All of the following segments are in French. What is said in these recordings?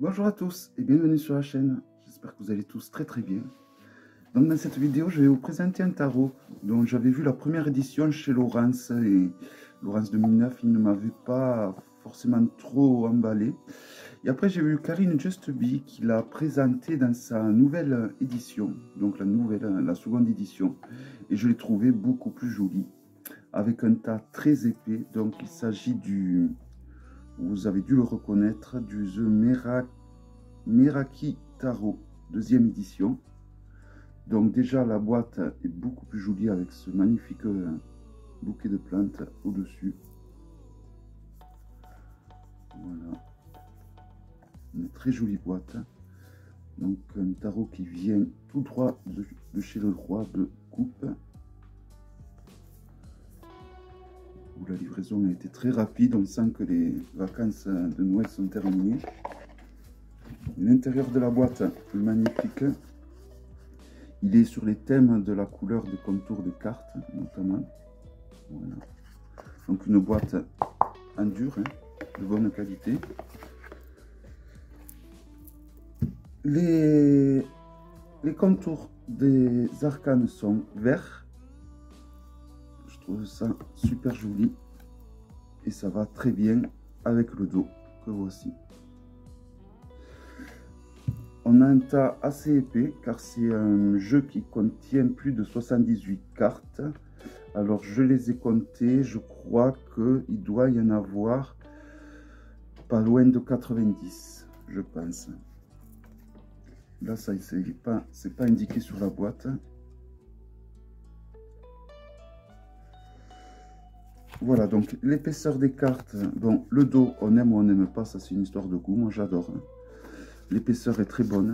Bonjour à tous et bienvenue sur la chaîne. J'espère que vous allez tous très bien. Donc dans cette vidéo, je vais vous présenter un tarot dont j'avais vu la première édition chez Laurence. Et Laurence 2009, il ne m'avait pas forcément trop emballé. Et après, j'ai vu Karine Just Be qui l'a présenté dans sa nouvelle édition, donc la seconde édition. Et je l'ai trouvé beaucoup plus joli, avec un tas très épais. Donc il s'agit du... Vous avez dû le reconnaître, du The Meraki Tarot, deuxième édition. Donc déjà la boîte est beaucoup plus jolie avec ce magnifique bouquet de plantes au-dessus. Voilà. Une très jolie boîte. Donc un tarot qui vient tout droit de chez le roi de coupe. Où la livraison a été très rapide. On sent que les vacances de Noël sont terminées. L'intérieur de la boîte est magnifique. Il est sur les thèmes de la couleur des contours des cartes, notamment. Voilà. Donc une boîte en dur, de bonne qualité. Les contours des arcanes sont verts. Je trouve ça super joli. Et ça va très bien avec le dos que voici. On a un tas assez épais car c'est un jeu qui contient plus de 78 cartes. Alors je les ai comptées, je crois qu'il doit y en avoir pas loin de 90, je pense. Là, ça c'est pas indiqué sur la boîte. Voilà, donc l'épaisseur des cartes. Bon, le dos, on aime ou on n'aime pas, ça c'est une histoire de goût, moi j'adore. L'épaisseur est très bonne,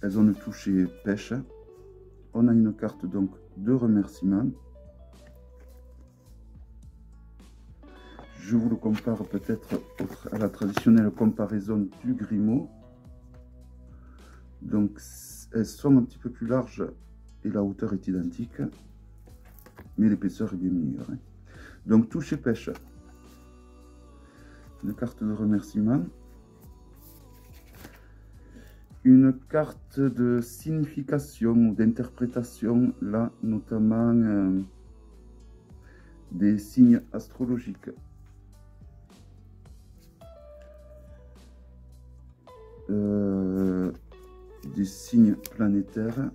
elles ont le toucher pêche. On a une carte donc de remerciement. Je vous le compare peut-être à la traditionnelle comparaison du Grimaud. Donc elles sont un petit peu plus larges et la hauteur est identique, mais l'épaisseur est bien meilleure. Donc toucher pêche, une carte de remerciement. Une carte de signification ou d'interprétation, là notamment des signes astrologiques. Des signes planétaires.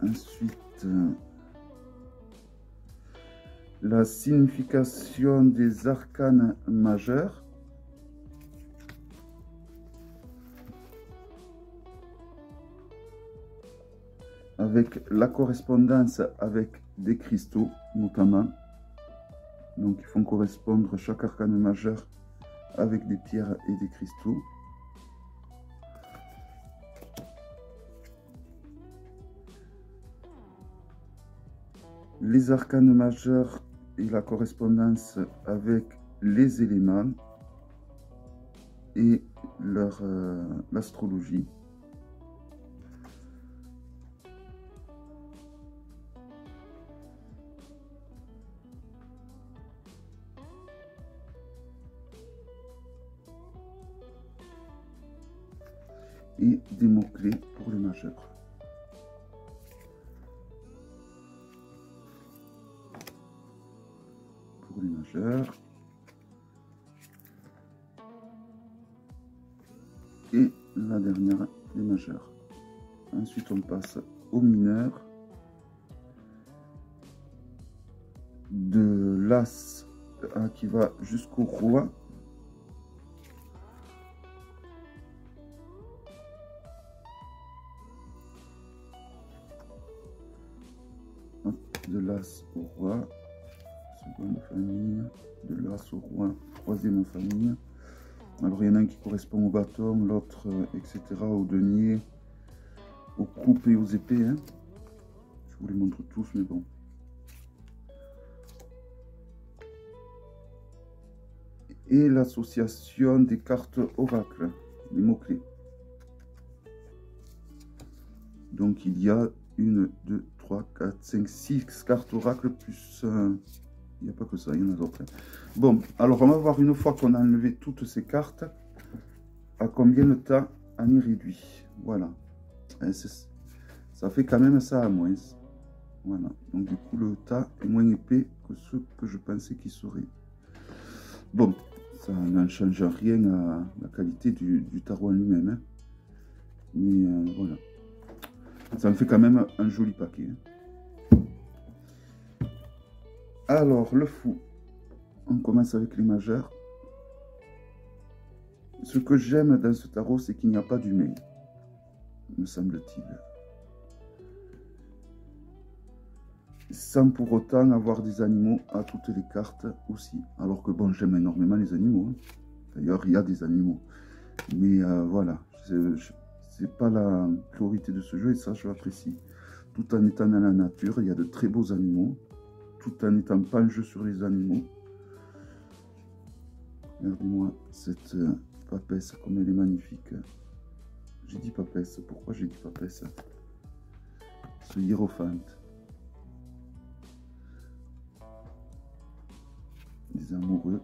Ensuite, la signification des arcanes majeurs. Avec la correspondance avec des cristaux, notamment. Donc, ils font correspondre chaque arcane majeur avec des pierres et des cristaux. Les arcanes majeurs et la correspondance avec les éléments et l'astrologie. Et des mots-clés pour les majeurs. Pour les majeurs. Et la dernière, les majeurs. Ensuite, on passe aux mineurs. De l'As qui va jusqu'au roi. De l'As au roi, seconde famille, de l'As au roi, troisième famille. Alors il y en a un qui correspond au bâton, l'autre, etc., au denier, aux coupes et aux épées. Je vous les montre tous, mais bon. Et l'association des cartes oracles, les mots-clés. Donc il y a 1, 2, 3, 4, 5, 6 cartes oracles plus Il n'y a pas que ça, il y en a d'autres. Bon, alors on va voir une fois qu'on a enlevé toutes ces cartes, à combien le tas en est réduit. Voilà. Et ça fait quand même ça à moins. Voilà. Donc du coup, le tas est moins épais que ce que je pensais qu'il serait. Bon, ça n'en change rien à la qualité du tarot en lui-même. Hein. Mais voilà. Ça me fait quand même un joli paquet. Hein. Alors, le fou. On commence avec les majeurs. Ce que j'aime dans ce tarot, c'est qu'il n'y a pas d'humain, me semble-t-il. Sans pour autant avoir des animaux à toutes les cartes aussi. Alors que bon, j'aime énormément les animaux. Hein. D'ailleurs, il y a des animaux. Mais voilà, c'est pas la priorité de ce jeu et ça, je l'apprécie. Tout en étant dans la nature, il y a de très beaux animaux. Tout en n'étant pas un jeu sur les animaux. Regardez-moi cette papesse, comme elle est magnifique. J'ai dit papesse, pourquoi j'ai dit papesse? Ce hiérophante. Les amoureux.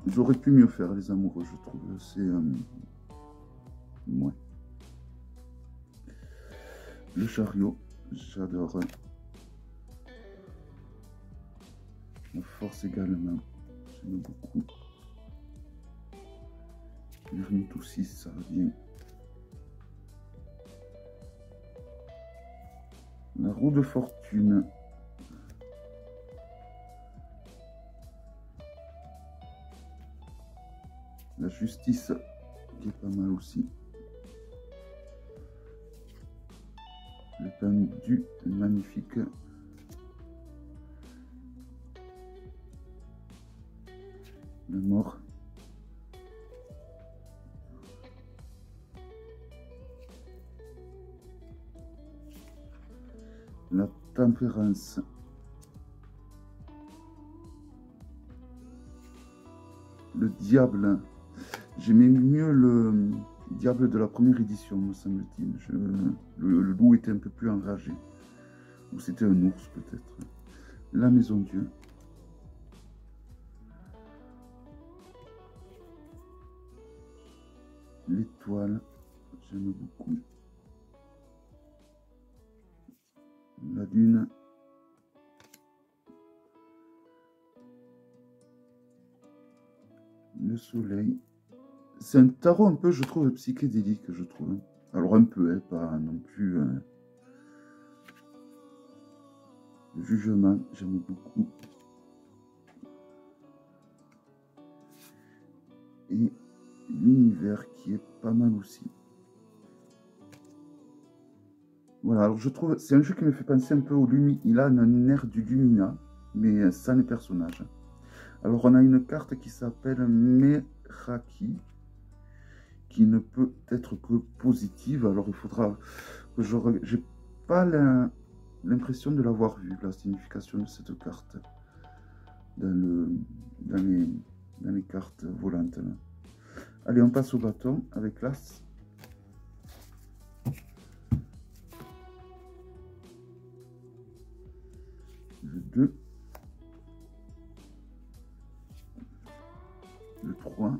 Ils auraient pu mieux faire, les amoureux, je trouve. C'est... ouais. Le chariot, j'adore. La force également, j'aime beaucoup. L'ermite aussi, ça revient. La roue de fortune. La justice, qui est pas mal aussi. Le pendu, magnifique. La mort. La tempérance. Le diable. J'aimais mieux le diable de la première édition, me semble-t-il. Le loup était un peu plus enragé. Ou c'était un ours, peut-être. La maison Dieu. L'étoile. J'aime beaucoup. La lune. Le soleil. C'est un tarot un peu, je trouve, psychédélique, je trouve. Alors un peu, hein, pas non plus... Le jugement, j'aime beaucoup. Et l'univers qui est pas mal aussi. Voilà, alors je trouve, c'est un jeu qui me fait penser un peu au Lumi. Il a un air du Lumina, mais sans les personnages. Alors on a une carte qui s'appelle Meraki, qui ne peut être que positive. Alors il faudra que je... J'ai pas l'impression de l'avoir vu, la signification de cette carte, dans les cartes volantes. Là. Allez, on passe au bâton avec l'As. Le 2. Le 3.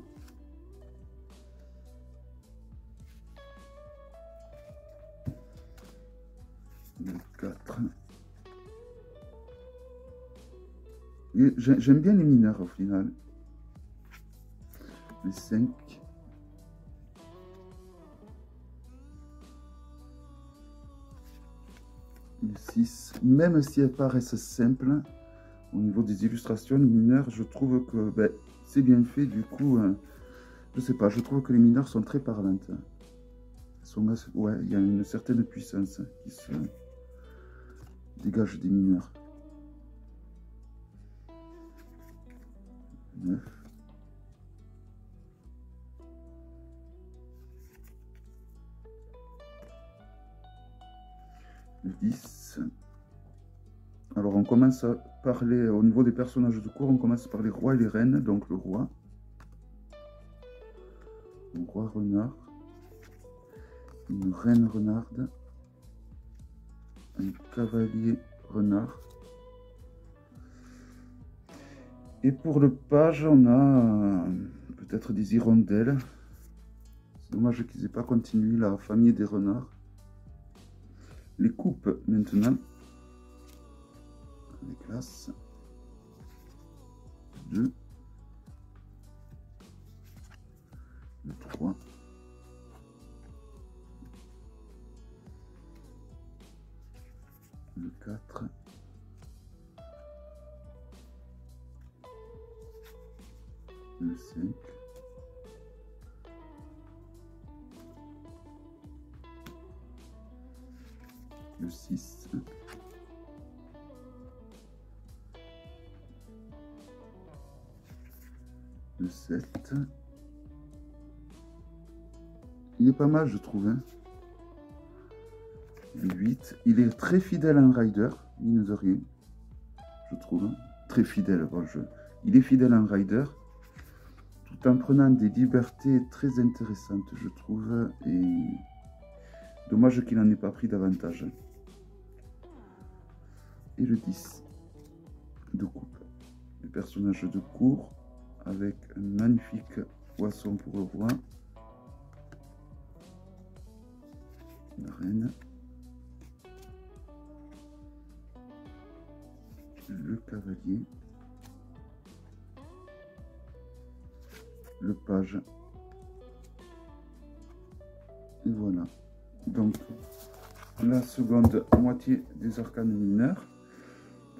Le 4. J'aime bien les mineurs au final. Le 5. Le 6. Même si elles paraissent simples, au niveau des illustrations, les mineurs, je trouve que ben, c'est bien fait. Du coup, je sais pas, je trouve que les mineurs sont très parlantes. Ouais, il y a une certaine puissance qui se dégage des mineurs. 9. Le 10. Alors on commence à parler, au niveau des personnages de cour, on commence par les rois et les reines. Donc le roi renard, une reine renarde, un cavalier renard, Et pour le page, on a peut-être des hirondelles. C'est dommage qu'ils n'aient pas continué la famille des renards. Les coupes maintenant. Avec l'as. 2. Le 3. Le 4. Le 5. Le 6. Le 7. Il est pas mal, je trouve. Hein. Le 8. Il est très fidèle à un rider, mine de rien. Je trouve. Hein. Très fidèle. Bon, il est fidèle à un rider. Tout en prenant des libertés très intéressantes, je trouve. Et dommage qu'il n'en ait pas pris davantage. Et le 10. De coupe. Le personnage de cour. Avec un magnifique poisson pour le roi. La reine. Le cavalier. Le page. Et voilà. Donc, la seconde moitié des arcanes mineurs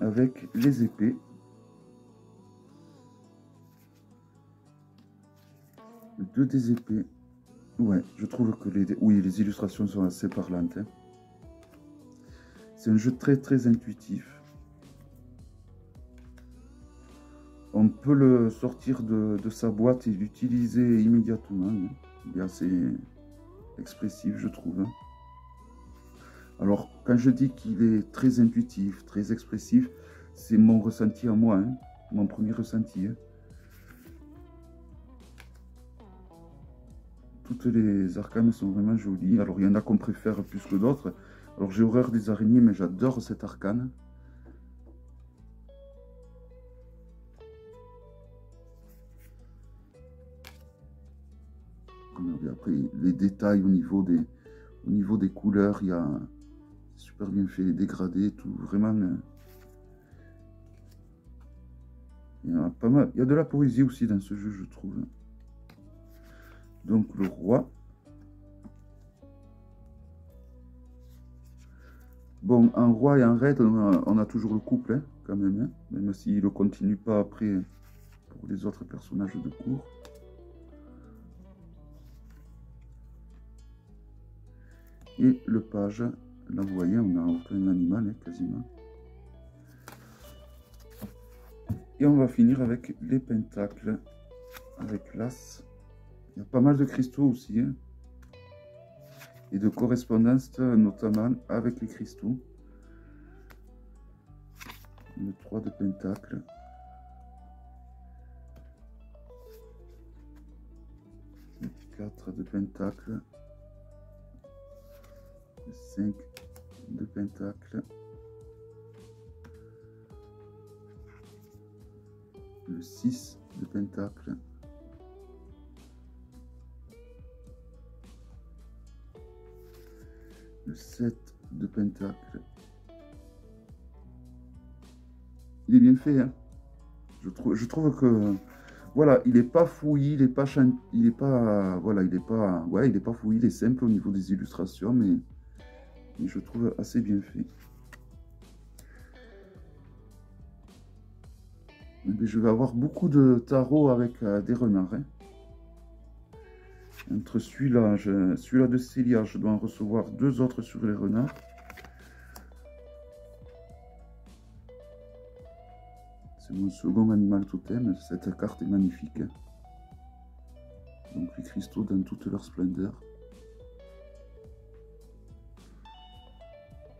avec les épées. Le 2 des épées. Ouais, je trouve que les illustrations sont assez parlantes. Hein. C'est un jeu très intuitif. On peut le sortir de sa boîte et l'utiliser immédiatement. Hein. Il est assez expressif, je trouve. Hein. Alors, quand je dis qu'il est très intuitif, très expressif, c'est mon ressenti à moi, hein. Mon premier ressenti. Hein. Toutes les arcanes sont vraiment jolies. Alors, il y en a qu'on préfère plus que d'autres. Alors, j'ai horreur des araignées, mais j'adore cette arcane. Et après, les détails au niveau des couleurs, il y a super bien fait, les dégradés, tout. Vraiment, il y a pas mal. Il y a de la poésie aussi dans ce jeu, je trouve. Donc, le roi. Bon, un roi et un raid, on a toujours le couple, hein, quand même. Hein, même s'il ne continue pas après pour les autres personnages de cour. Et le page, là vous voyez, on n'a aucun animal, hein, quasiment. Et on va finir avec les pentacles, avec l'as. Il y a pas mal de cristaux aussi, hein, et de correspondance, notamment avec les cristaux. Le 3 de pentacle. Le 4 de pentacle. Le 5 de pentacle. Le 6 de pentacle. Le 7 de pentacle. Il est bien fait, hein. Je trouve que voilà, il est pas fouillis, il est pas voilà, il est pas fouillis, il est simple au niveau des illustrations, mais je trouve assez bien fait. Mais je vais avoir beaucoup de tarot avec des renards. Hein. Entre celui-là de Célia, je dois en recevoir 2 autres sur les renards. C'est mon second animal totem. Cette carte est magnifique. Hein. Donc les cristaux dans toute leur splendeur.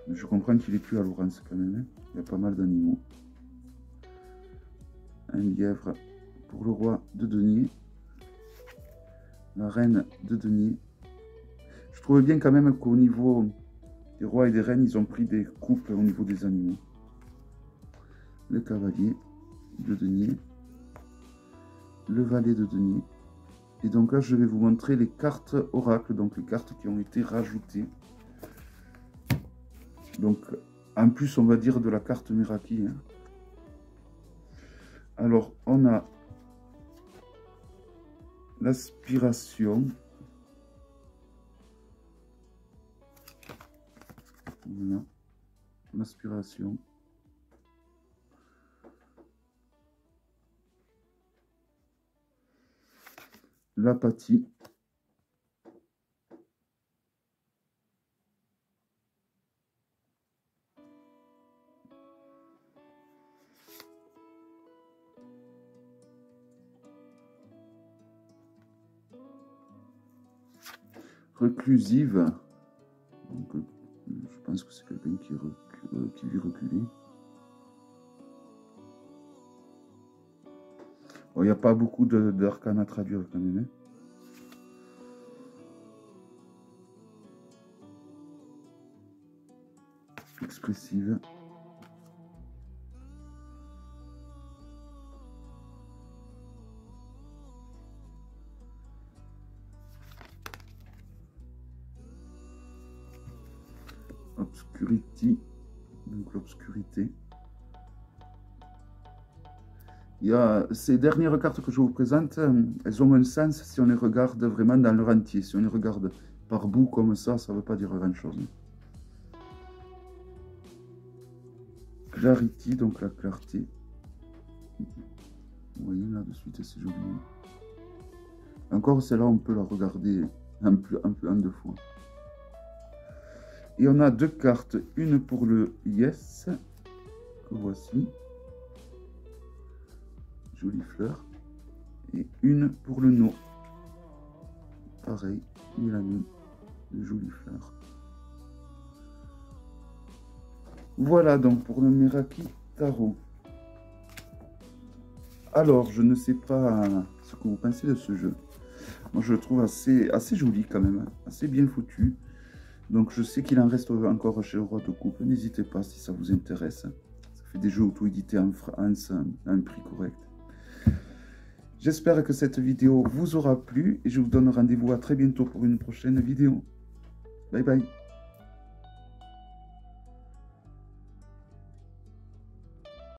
Mais je comprends qu'il est plus à Laurence quand même. Hein. Il y a pas mal d'animaux. Un lièvre pour le roi de denier. La reine de denier. Je trouve bien quand même qu'au niveau des rois et des reines, ils ont pris des coupes au niveau des animaux. Le cavalier de denier. le valet de denier. Et donc là, je vais vous montrer les cartes oracle, donc les cartes qui ont été rajoutées. Donc, en plus, on va dire de la carte Meraki. Hein. Alors, on a l'aspiration. Voilà, l'aspiration. L'apathie. Reclusive. Donc, je pense que c'est quelqu'un qui vit reculer. Bon, il n'y a pas beaucoup d'arcanes à traduire quand même. Hein. Expressive. Obscurity, donc l'obscurité. Il y a ces dernières cartes que je vous présente, elles ont un sens si on les regarde vraiment dans leur entier. Si on les regarde par bout comme ça ne veut pas dire grand-chose. Clarity, donc la clarté. Vous voyez là de suite, c'est joli. Encore celle-là, on peut la regarder un peu en deux fois. Et on a deux cartes, une pour le Yes, que voici. Jolie fleur. Et une pour le No. Pareil, Mélanine, de jolies fleurs. Voilà donc pour le Meraki Tarot. Alors, je ne sais pas ce que vous pensez de ce jeu. Moi, je le trouve assez joli quand même, assez bien foutu. Donc, je sais qu'il en reste encore chez le Roi de Coupe. N'hésitez pas si ça vous intéresse. Ça fait des jeux auto-édités en France à un prix correct. J'espère que cette vidéo vous aura plu et je vous donne rendez-vous à très bientôt pour une prochaine vidéo. Bye bye.